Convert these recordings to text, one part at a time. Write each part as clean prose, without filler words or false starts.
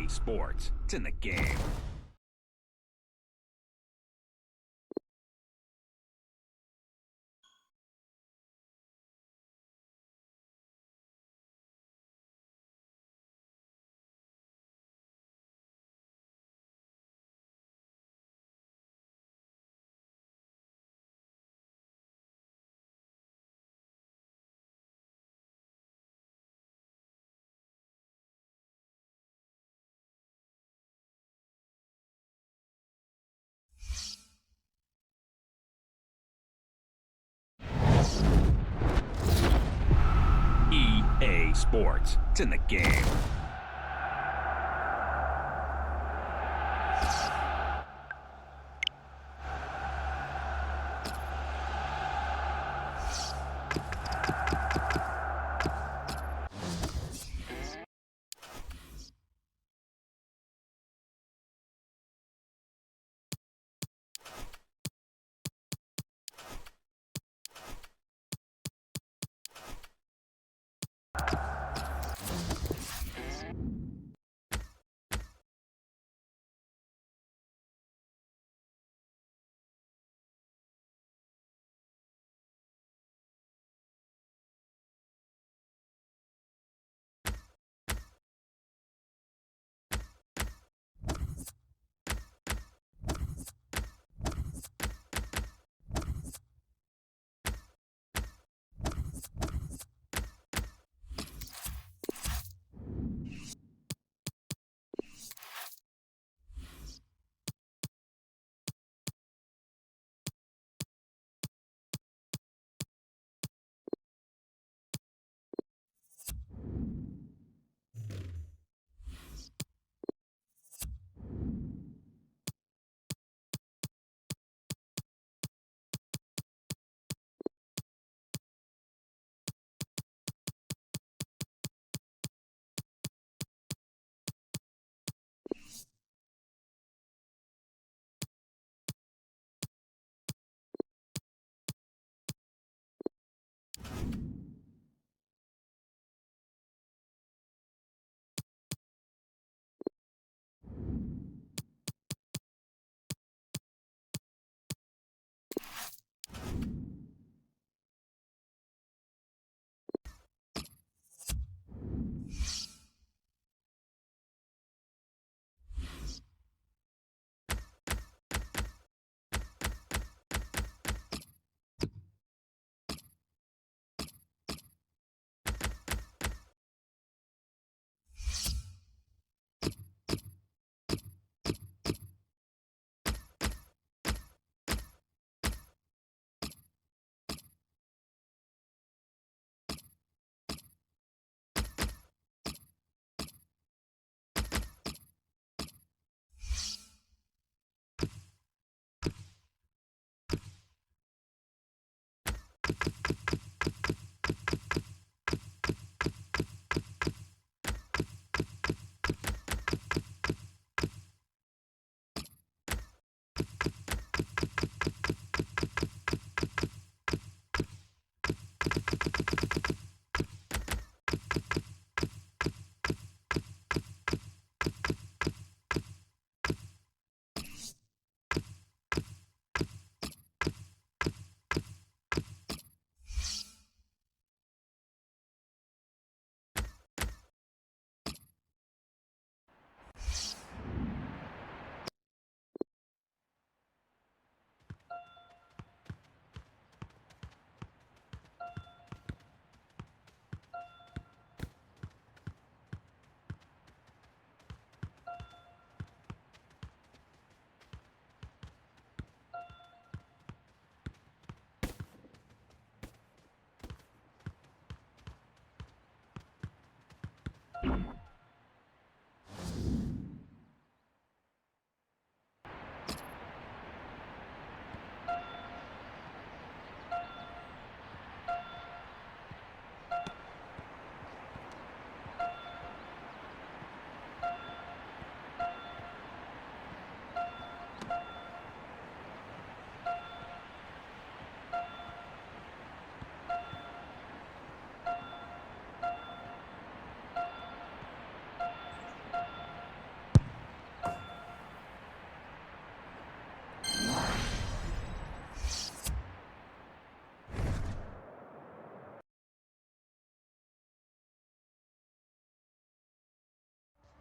EA Sports. It's in the game. EA Sports. It's in the game.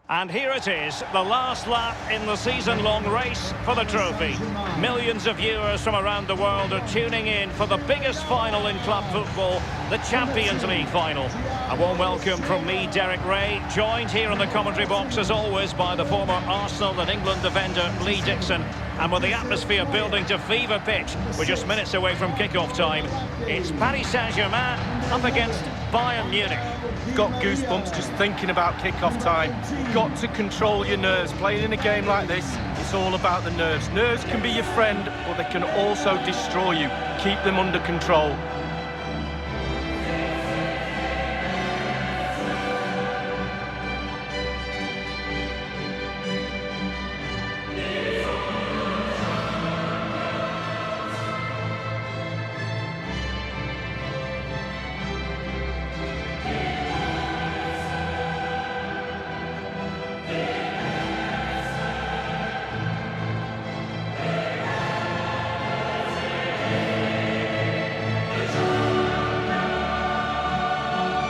And here it is, the last lap in the season-long race for the trophy. Millions of viewers from around the world are tuning in for the biggest final in club football, the Champions League final. A warm welcome from me, Derek Ray, joined here in the commentary box as always by the former Arsenal and England defender Lee Dixon. And with the atmosphere building to fever pitch, we're just minutes away from kick-off time. It's Paris Saint-Germain up against Bayern Munich. Got goosebumps just thinking about kick-off time. Got to control your nerves. Playing in a game like this, it's all about the nerves. Nerves can be your friend, but they can also destroy you. Keep them under control.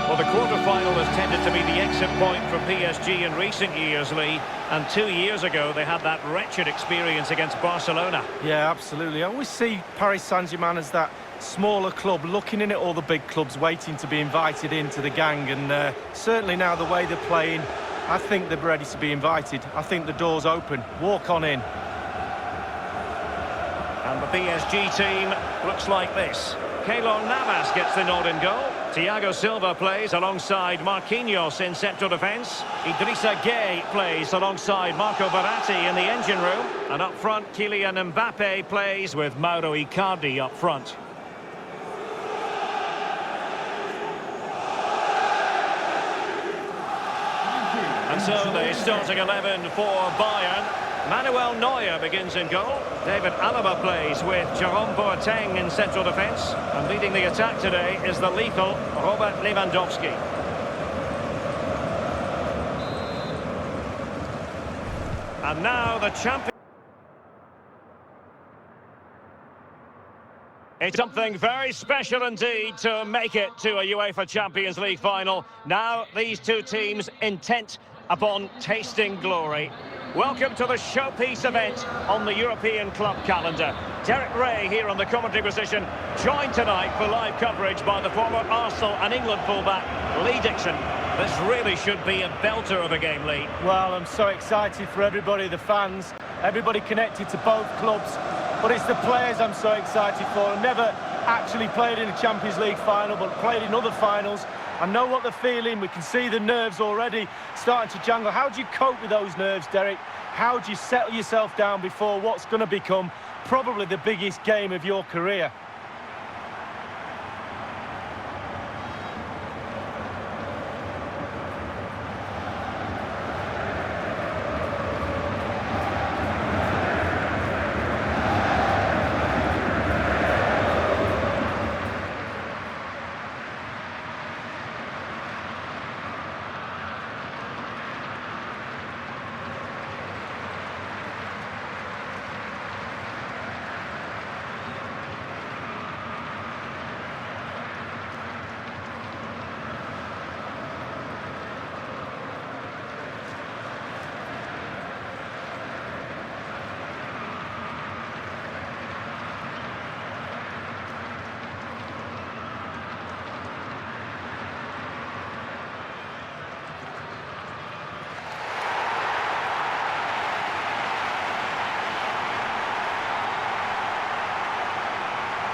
Well, the quarter-final has tended to be the exit point for PSG in recent years, Lee. And 2 years ago, they had that wretched experience against Barcelona. Yeah, absolutely. I always see Paris Saint-Germain as that smaller club looking in at all the big clubs, waiting to be invited into the gang. And certainly now the way they're playing, I think they're ready to be invited. I think the door's open. Walk on in. And the PSG team looks like this. Keylor Navas gets the nod in goal. Thiago Silva plays alongside Marquinhos in central defence. Idrissa Gueye plays alongside Marco Verratti in the engine room. And up front, Kylian Mbappe plays with Mauro Icardi up front. And so the starting 11 for Bayern. Manuel Neuer begins in goal. David Alaba plays with Jerome Boateng in central defence. And leading the attack today is the lethal Robert Lewandowski. And now the champion. It's something very special indeed to make it to a UEFA Champions League final. Now these two teams intent upon tasting glory. Welcome to the showpiece event on the European club calendar. Derek Ray here on the commentary position, joined tonight for live coverage by the former Arsenal and England fullback Lee Dixon. This really should be a belter of a game, Lee. Well, I'm so excited for everybody, the fans, everybody connected to both clubs. But it's the players I'm so excited for. I've never actually played in a Champions League final, but played in other finals. I know what they're feeling. We can see the nerves already starting to jangle. How do you cope with those nerves, Derek? How do you settle yourself down before what's going to become probably the biggest game of your career?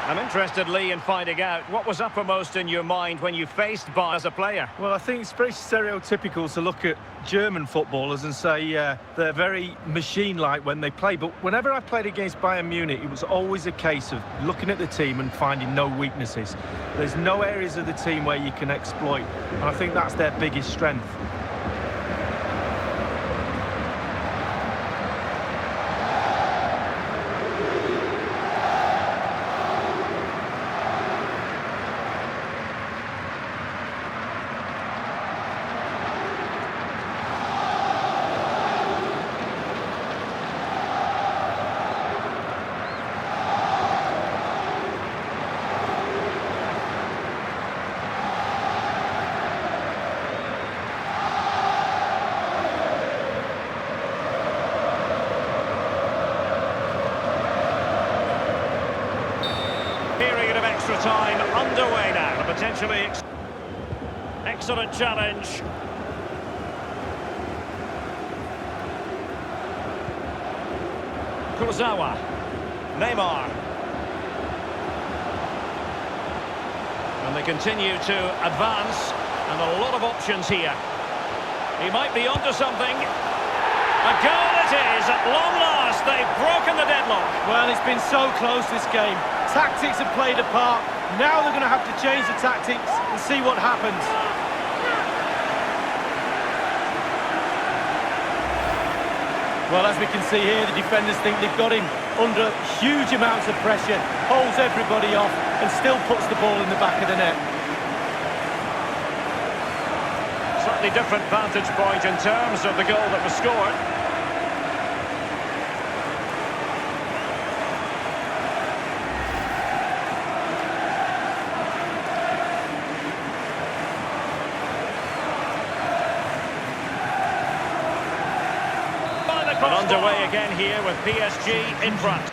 I'm interested, Lee, in finding out what was uppermost in your mind when you faced Bayern as a player. Well, I think it's very stereotypical to look at German footballers and say they're very machine-like when they play. But whenever I played against Bayern Munich, it was always a case of looking at the team and finding no weaknesses. There's no areas of the team where you can exploit. And I think that's their biggest strength. extra time underway now. A potentially excellent challenge. Kurzawa. Neymar. And they continue to advance, and a lot of options here. He might be onto something. A goal it is, at long last. They've broken the deadlock. Well, it's been so close, this game. Tactics have played a part. Now they're going to have to change the tactics and see what happens. Well, as we can see here, the defenders think they've got him under huge amounts of pressure, holds everybody off, and still puts the ball in the back of the net. Slightly different vantage point in terms of the goal that was scored. But underway again here with PSG in front.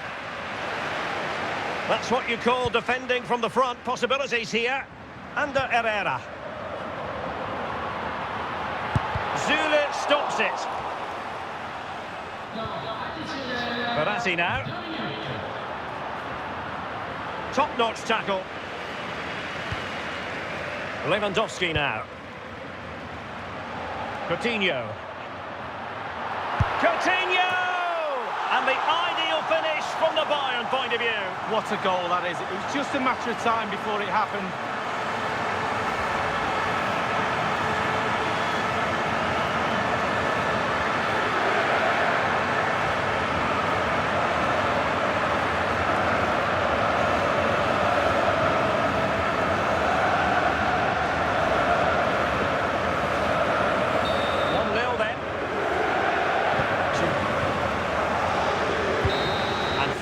That's what you call defending from the front. Possibilities here. Under Herrera. Zule stops it. Verratti now. Top-notch tackle. Lewandowski now. Coutinho. Coutinho! And the ideal finish from the Bayern point of view. What a goal that is. It was just a matter of time before it happened.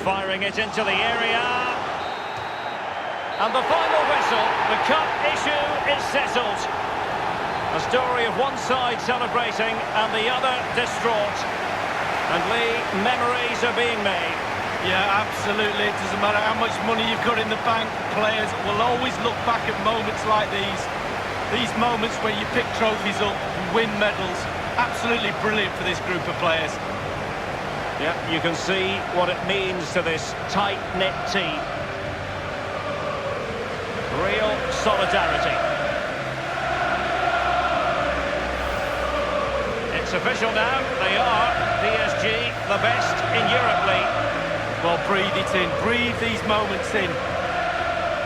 Firing it into the area. And the final whistle, the cup issue is settled. A story of one side celebrating and the other distraught. And Lee, memories are being made. Yeah, absolutely. It doesn't matter how much money you've got in the bank. Players will always look back at moments like these. These moments where you pick trophies up and win medals. Absolutely brilliant for this group of players. Yeah, you can see what it means to this tight-knit team. Real solidarity. It's official now. They are PSG, the best in Europe, Lee. Well, breathe it in. Breathe these moments in.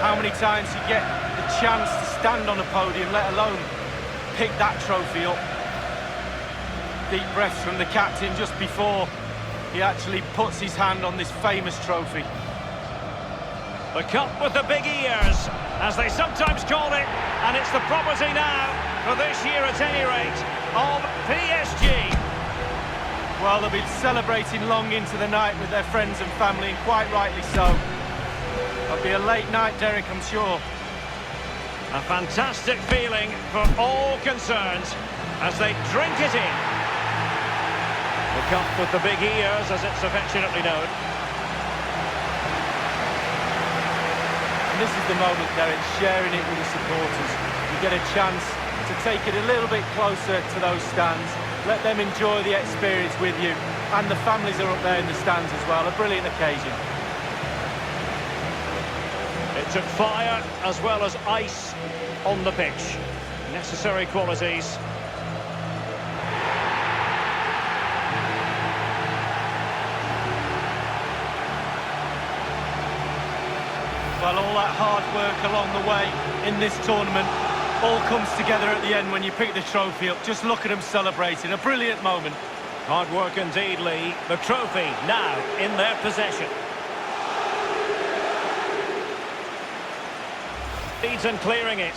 How many times you get the chance to stand on a podium, let alone pick that trophy up. Deep breaths from the captain just before he actually puts his hand on this famous trophy. The cup with the big ears, as they sometimes call it, and it's the property now, for this year at any rate, of PSG. Well, they'll be celebrating long into the night with their friends and family, and quite rightly so. It'll be a late night, Derek, I'm sure. A fantastic feeling for all concerned, as they drink it in. The cup with the big ears, as it's affectionately known. And this is the moment, Derek, sharing it with the supporters. You get a chance to take it a little bit closer to those stands. Let them enjoy the experience with you. And the families are up there in the stands as well. A brilliant occasion. It took fire as well as ice on the pitch. Necessary qualities. Well, all that hard work along the way in this tournament all comes together at the end when you pick the trophy up. Just look at them celebrating. A brilliant moment. Hard work indeed, Lee. The trophy now in their possession. Leads and clearing it.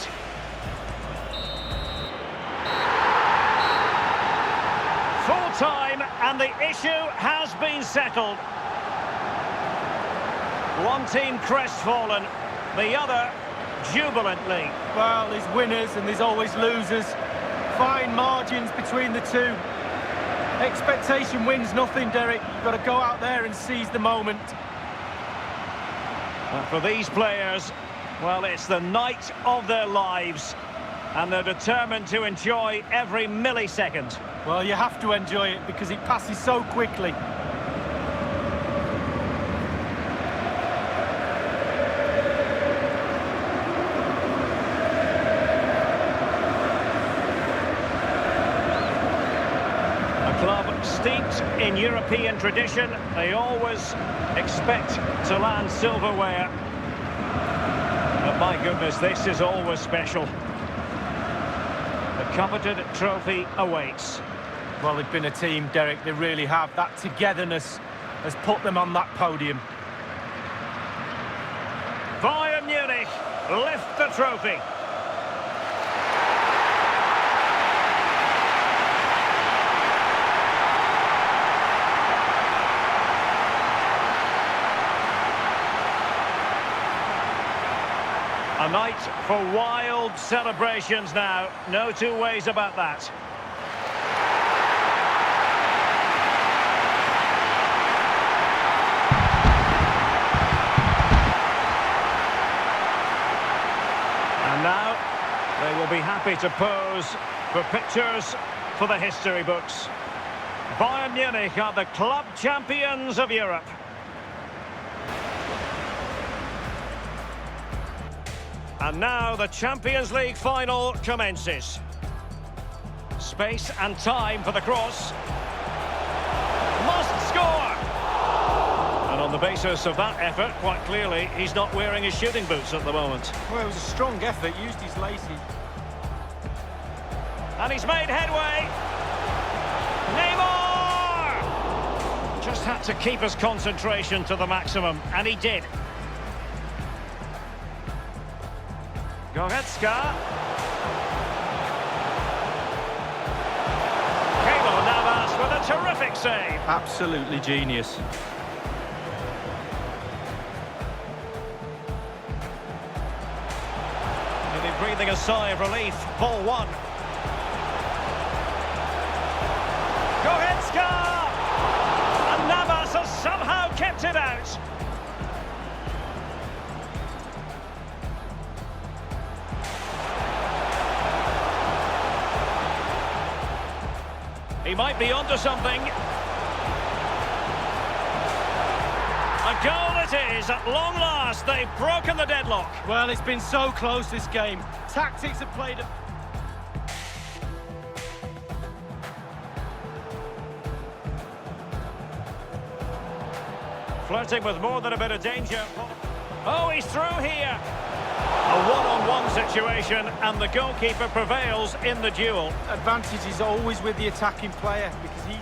Full time, and the issue has been settled. One team crestfallen, the other jubilantly. Well, there's winners and there's always losers. Fine margins between the two. Expectation wins nothing, Derek. You've got to go out there and seize the moment. And for these players, Well, it's the night of their lives, and they're determined to enjoy every millisecond. Well, you have to enjoy it because it passes so quickly. A club steeped in European tradition, they always expect to land silverware. But my goodness, this is always special. The coveted trophy awaits. Well, they've been a team, Derek, they really have. That togetherness has put them on that podium. Bayern Munich lift the trophy. A night for wild celebrations now. No two ways about that. And now they will be happy to pose for pictures for the history books. Bayern Munich are the club champions of Europe. And now the Champions League final commences. Space and time for the cross. Must score! And on the basis of that effort, quite clearly, he's not wearing his shooting boots at the moment. Well, it was a strong effort, used his laces. And he's made headway. Neymar! Just had to keep his concentration to the maximum, and he did. Goretzka. Keylor Navas with a terrific save. Absolutely genius. He'll be breathing a sigh of relief. Ball one. Goretzka! And Navas has somehow kept it out. He might be onto something. A goal it is, at long last. They've broken the deadlock. Well, it's been so close, this game. Tactics have played a... Flirting with more than a bit of danger. Oh, he's through here. A one-on-one situation, and the goalkeeper prevails in the duel. Advantage is always with the attacking player because he...